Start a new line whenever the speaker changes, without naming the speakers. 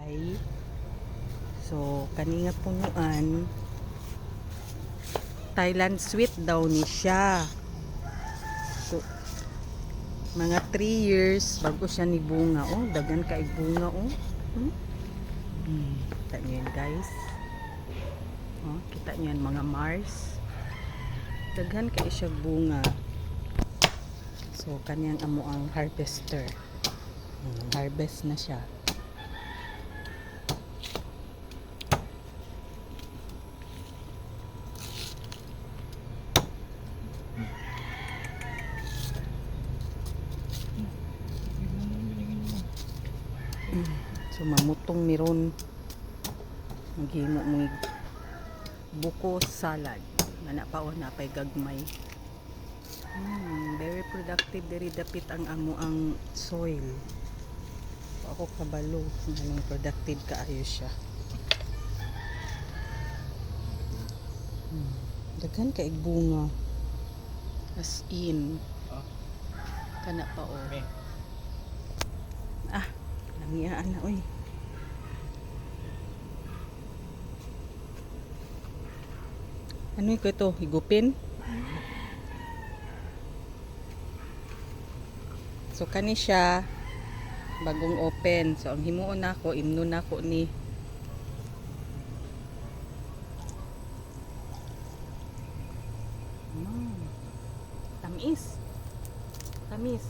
Ay, so kani nga punuan Thailand sweet daw ni siya. So mga 3 years bago siya ni bunga. Oh, daghan kay bunga oh. Kita niyo yan, guys. Oh, kita niyo yan, mga Mars. Daghan kay siya bunga. So kaniyang amo ang harvester. Harvest na siya. So mamutong miron maghimo mo buko salad na paon na pay gagmay. Very productive diri dapit ang amo ang soil. Ako kabalo anong productive kaayo siya. Daghan kay bunga as in kana pa o. Langiyaan na oy. Ano ko ito? Higupin? So kani siya bagong open. So ang himuon nako imno nako ni tamis. Tamis.